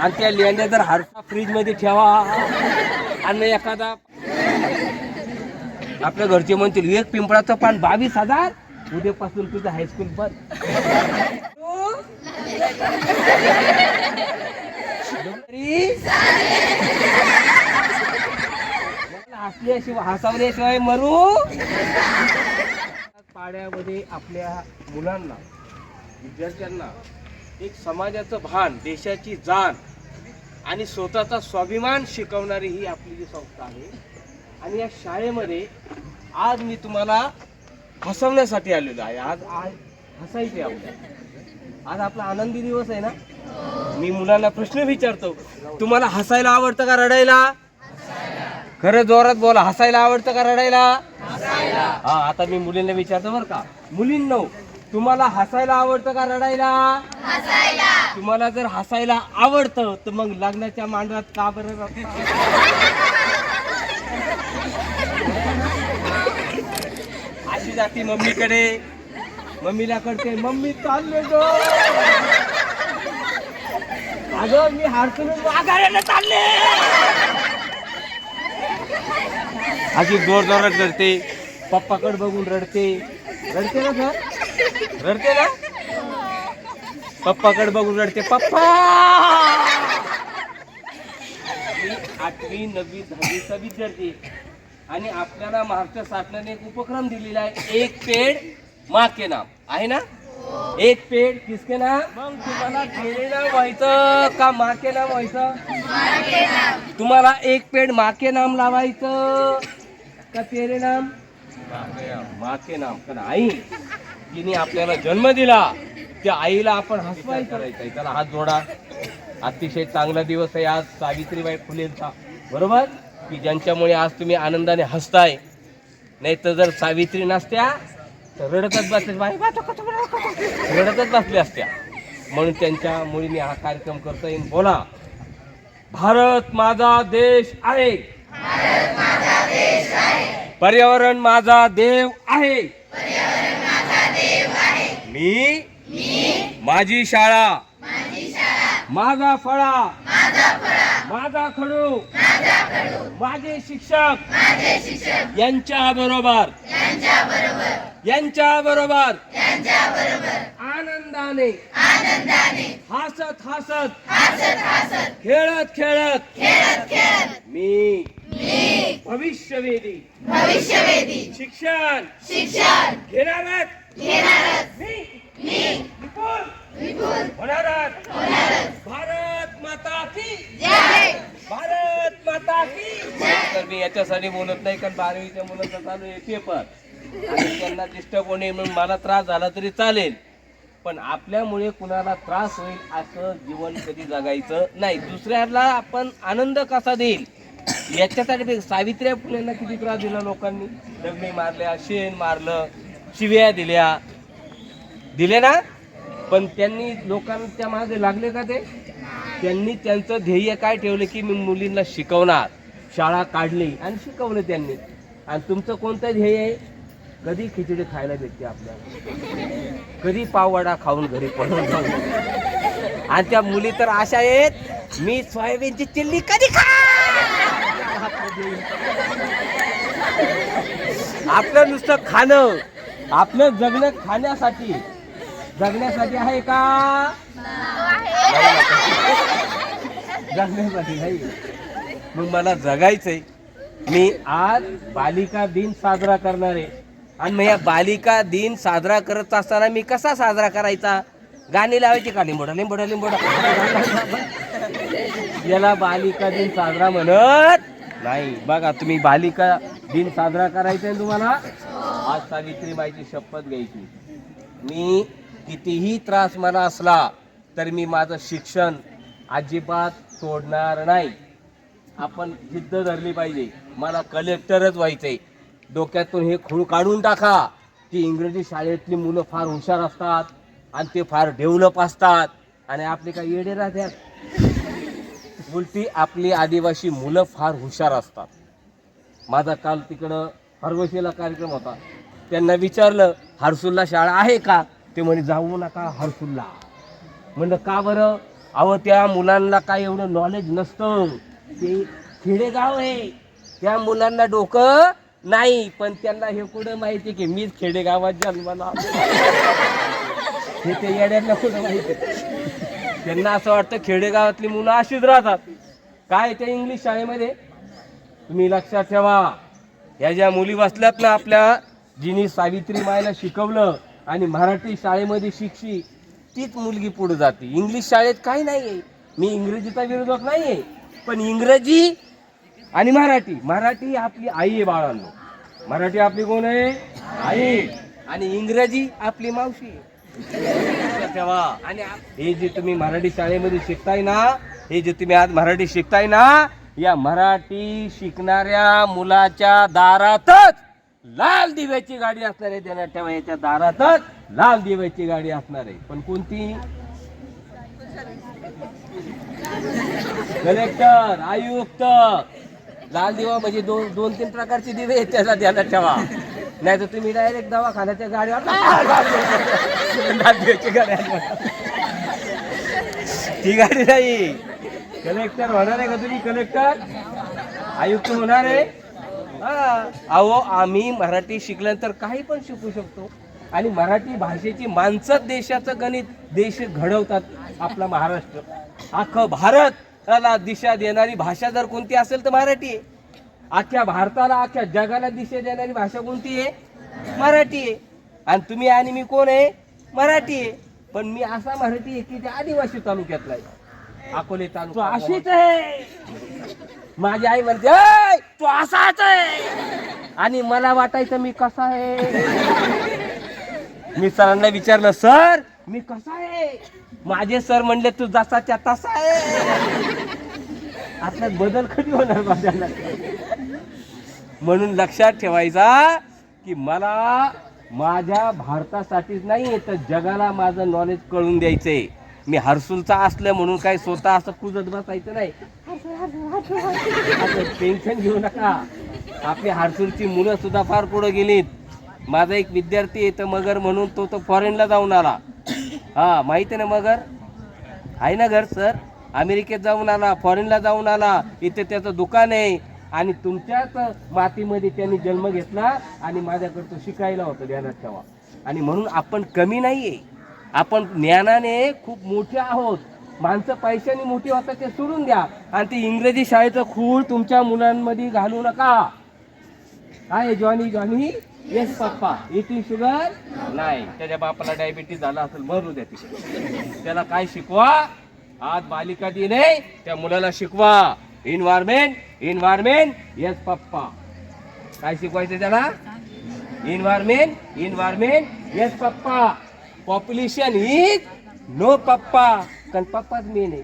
आणि त्या लेंड्या जर हरसा फ्रीज मध्ये ठेवा आणि एखादा आपल्या घरचे म्हणतील एक पिंपळाचं पान 22,000, उद्यापासून तुझं हायस्कूल बंद. हसल्याशिवाय हसवल्याशिवाय मरू. पाड्यामध्ये आपल्या मुलांना विद्यार्थ्यांना एक समाजाचं भान, देशाची जाण आणि स्वतःचा स्वाभिमान शिकवणारी ही आपली जी संस्था आहे. आणि या शाळेमध्ये आज मी तुम्हाला हसवण्यासाठी आलेलो आहे. आज हसायचे आपल्याला. आज आपला आनंदी दिवस आहे ना. मी मुलांना प्रश्न विचारतो, तुम्हाला हसायला आवडतं का रडायला? खरं जोरात बोला, हसायला आवडतं का रडायला? हा, आता मी मुलींना विचारतो बरं का. मुलींनो, तुम्हाला हसायला आवडतं का रडायला? तुम्हाला जर हसायला आवडतं तर मग लग्नाच्या मांडवात का बरं? अशी जाती मम्मीकडे, मम्मीला कडते, मम्मी चालले गो, अगं मी हरसून माघाऱ्याला चालले. अशी जोर जोरात रडते, पप्पाकडे बघून रडते. रडते ना सर? रडते ना? पप्पाकडे बघून रडते, पप्पा. 8वी 9वी 10वीचा विद्यार्थी आणि आपल्याला महाराष्ट्र शासनाने एक उपक्रम दिलेला आहे, एक पेड माँ के नाम, आहे ना? एक पेड किसके नाम? मग तुम्हाला तेरे नाम व्हायचं का माँ के नाम व्हायचं? तुम्हाला एक पेड माँ के नाम लावायचं का तेरे नाम? माँ के नाम. पण आई तिने आपल्याला जन्म दिला, त्या आईला आपण हसवायचं. त्याला हात जोडा. अतिशय चांगला दिवस आहे आज सावित्रीबाई फुलेंचा, बरोबर, की ज्यांच्यामुळे आज तुम्ही आनंदाने हसताय. नाही तर जर सावित्री नसत्या तर रडतच बसले, रडतच बसल्या असत्या. म्हणून त्यांच्या मुलीने हा कार्यक्रम करता येईल. बोला, भारत माझा देश आहे, पर्यावरण माझा देव आहे, मी माझी शाळा, माझा फळा, माझा खडू, माझे शिक्षक यांच्या बरोबर आनंदाने हसत हसत खेळत खेळत मी भविष्यवेधी शिक्षण घेणारच, विपुल होणारच. भारत माता की जय, भारत माता की जय. तर मी याच्यासाठी बोलत नाही, कारण 12वीच्या मुलांचा चालू आहे पेपर आणि त्यांना डिस्टर्ब होणे म्हणून मला त्रास झाला तरी चालेल, पण आपल्यामुळे कुणाला त्रास होईल असं जीवन कधी जगायचं नाही. दुसऱ्याला आपण आनंद कसा देईल याच्यासाठी. सावित्रीबाई फुलेंना किती त्रास दिला लोकांनी, दगडी मारल्या, शेण मारलं, शिव्या दिले ना. पण त्यांनी लोकांच्या मागे लागले का? त्यांनी त्यांचं ध्येय काय ठेवलं की मी मुलींना शिकवणार. शाळा काढली आणि शिकवलं त्यांनी. आणि तुमचं कोणतं ध्येय आहे? कधी खिचडी खायला भेटते आपल्याला, कधी पाववडा खाऊन घरी पळून जाऊ. आणि त्या मुली तर अशा आहेत, मी सोयाबीनची चिल्ली कधी खा. आपलं नुसतं खाणं, आपलं जगणं जगण्यासाठी आहे का? जगण्यासाठी नाही. मग मला जगायचंय. मी आज बालिका दिन साजरा करणार आहे. आणि मग या बालिका दिन साजरा करत असताना मी कसा साजरा करायचा? गाणी लावायची का? लिंबोडा लिंबोडा लिंबोडा. याला बालिका दिन साजरा म्हणत नाही. बघा, तुम्ही बालिका दिन साजरा करायचा आहे तुम्हाला. आज सावित्रीबाईची शपथ घ्यायची. मी कितीही त्रास मला असला तर मी माझं शिक्षण अजिबात सोडणार नाही. आपण जिद्द धरली पाहिजे. मला कलेक्टरच व्हायचंय. डोक्यातून हे खूळ काढून टाका की इंग्रजी शाळेतली मुलं फार हुशार असतात आणि ते फार डेव्हलप असतात आणि आपले काही येडे राहतात. उलटी आपली आदिवासी मुलं फार हुशार असतात. माझा काल तिकडं हरवशीला कार्यक्रम होता. त्यांना विचारलं हरसूलला शाळा आहे का? ते म्हणे जाऊ नका हरसूलला. म्हणलं का बरं? अहो त्या मुलांना काय एवढं नॉलेज नसतं, ते खेडेगाव आहे, त्या मुलांना डोकं नाही, पण त्यांना हे कुठं माहिती की मीच खेडेगावात जन्माला आलो. हे ते येड्यांना कुठं माहिती. त्यांना असं वाटतं खेडेगावातली मुलं अशीच राहतात. काय त्या इंग्लिश शाळेमध्ये तुम्ही लक्षात ठेवा, ह्या ज्या मुली बसल्यात ना आपल्या, जिनी सावित्रीमाईला शिकवलं आणि मराठी शाळेमध्ये शिक्षी, तीच मुलगी पुढे जाते. इंग्लिश शाळेत काही नाहीये. मी इंग्रजीचा विरोधक नाहीये, पण इंग्रजी आणि मराठी आपली आई आहे बाळांनो. मराठी आपली कोण आहे? आई. आणि इंग्रजी आपली मावशी आहे. तेव्हा आणि हे जे तुम्ही मराठी शाळेमध्ये शिकताय ना, हे जे तुम्ही आज मराठी शिकताय ना, या मराठी शिकणाऱ्या मुलाच्या दारातच लाल दिव्याची गाडी असणार आहे. त्यांना ठेवा, याच्या दारातच लाल दिव्याची गाडी असणार आहे. पण कोणती? कलेक्टर, आयुक्त. लाल दिवा म्हणजे दोन तीन प्रकारचे दिवे आहेत, त्याला ध्यानात ठेवा. नाही तर तुम्ही डायरेक्ट दवाखान्याच्या गाडीवर ती गाडी नाही. कलेक्टर होणार आहे का तुम्ही? कलेक्टर, आयुक्त होणार आहे. अहो आम्ही मराठी शिकल्यानंतर काही पण शिकू शकतो. आणि मराठी भाषेची माणसं देशाचं गणित, देश घडवतात. आपला महाराष्ट्र, अख्खं भारताला दिशा देणारी भाषा जर कोणती असेल तर मराठी आहे. अख्ख्या भारताला, अख्ख्या जगाला दिशा देणारी भाषा कोणती आहे? मराठी आहे. आणि तुम्ही आणि मी कोण आहे? मराठी आहे. पण मी असा मराठी आहे की त्या आदिवासी तालुक्यातला आहे, अकोले तालुका. अशीच आहे. माझी आई म्हणते तू असाच आहे, आणि मला वाटायचं मी कसा आहे. मी सरांना विचारलं, सर मी कसा आहे? माझे सर म्हणले तू जसाच्या तसा आहे. आता बदल कधी होणार माझ्याला? म्हणून लक्षात ठेवायचा की मला माझ्या भारतासाठीच नाही तर जगाला माझं नॉलेज कळून द्यायचंय. मी हर्सुलचा असलं म्हणून काय स्वतः असं कुजत बसायचं नाही. टेन्शन घेऊ नका. आपली हर्सुलची मुलं सुद्धा फार पुढे गेलीत. माझा एक विद्यार्थी येतं मगर म्हणून, तो फॉरेनला जाऊन आला. हा माहिती आहे ना, मगर आहे ना घर सर, अमेरिकेत जाऊन आला, फॉरेनला जाऊन आला. इथे त्याचं दुकान आहे आणि तुमच्याच मातीमध्ये त्यांनी जन्म घेतला आणि माझ्याकडे तो शिकायला होता, ध्यानात ठेवा. आणि म्हणून आपण कमी नाहीये, आपण ज्ञानाने खूप मोठे आहोत. माणसं पैशाने मोठी होतात ते सोडून द्या, आणि ते इंग्रजी शाळेचं खूळ तुमच्या मुलांमध्ये घालू नका. काय Johnny yes papa, eating sugar नाही. त्याच्या बापाला डायबिटीज झाला असेल, मरू द्या तिथे. त्याला काय शिकवा? आज बालिका दिन आहे, त्या मुलाला शिकवा इन्व्हायरमेंट येस पप्पा. काय शिकवायचं त्याला? इन्व्हायरमेंट येस पप्पा. पॉप्युलेशन इज नो पप्पा, कारण पप्पाच मेन आहे.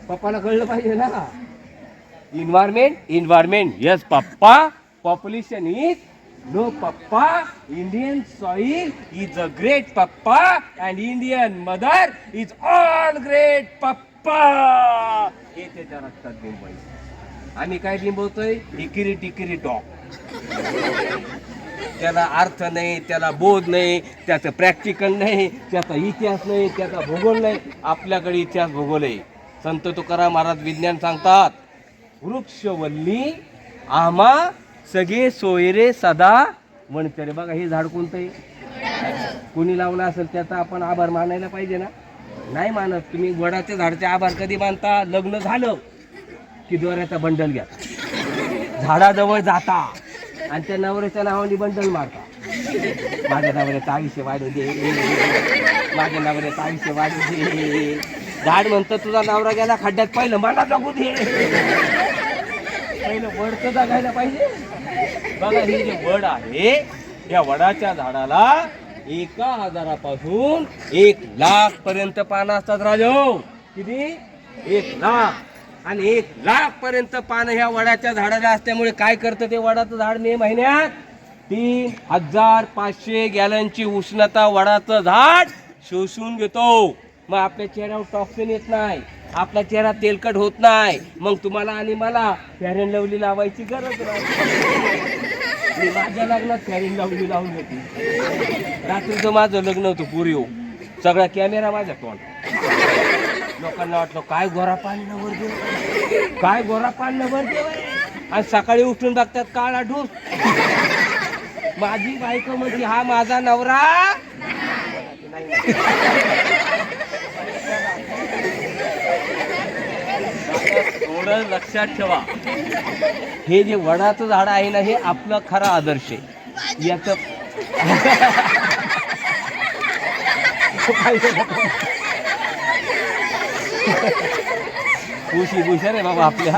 पप्पाला कळलं पाहिजे ना. इन्व्हायरमेंट येस पप्पा, पॉप्युलेशन इज नो पप्पा. Indian soil is a great पप्पा and Indian mother is all great पप्पा. हे त्याच्या रक्तात बिंबवायचं. आम्ही काय बिंबवतोय? टिकिरी डॉग. त्याला अर्थ नाही, त्याला बोध नाही, त्याचं प्रॅक्टिकल नाही, त्याचा इतिहास नाही, त्याचा भूगोल नाही. आपल्याकडे इतिहास भूगोल आहे. संत तुकाराम महाराज विज्ञान सांगतात, वृक्षवल्ली आम्हा सगळे सोयरे सदा वनचरे. बघा हे झाड कोणतं आहे? कोणी लावलं असेल त्याचा आपण आभार मानायला पाहिजे ना. नाही मानत. तुम्ही वडाच्या झाडाचे आभार कधी मानता? लग्न झालं की दोऱ्याचा बंडल घ्या, झाडाजवळ जाता आणि त्या नवऱ्याच्या नावाने बंडल मारता. माझ्या नवऱ्याचं आयुष्य वाढू दे, माझ्या नवऱ्याचं आयुष्य वाढू दे. झाड म्हणतं तुझा नवरा गेला खड्ड्यात, पहिलं मला जगू दे. पहिलं वड तर जगायला पाहिजे. बघा हे जे वड आहे, या वडाच्या झाडाला 1000 पासून 1 लाख पर्यंत पानं असतात राजो. किती? 1 लाख. आणि 1 लाख पर्यंत पानं ह्या वडाच्या झाडाला असल्यामुळे काय करतं ते वडाचं झाड? मे महिन्यात 3500 गॅलनची उष्णता वडाचं झाड शोषून घेतो. मग आपल्या चेहऱ्यावर टॉक्सिन येत नाही, आपला चेहरा तेलकट होत नाही. मग तुम्हाला आणि मला फेअर अँड लवली लावायची गरज नाही. मी माझ्या लग्नात फेअर अँड लवली लावून होती. रात्रीचं माझं लग्न होतं पुरी, सगळा कॅमेरा माझ्या तोंड. लोकांना वाटलं काय गोरा पान नवरदेव, काय गोरा पान नवरदेव आहे. आणि सकाळी उठून बघतात काळा ढूस. माझी बायको म्हणजे हा माझा नवरा थोडं लक्षात ठेवा, हे जे वडाचं झाड आहे ना, हे आपलं खरा आदर्श आहे. याच खुशी भूषण आहे बाबा आपल्या.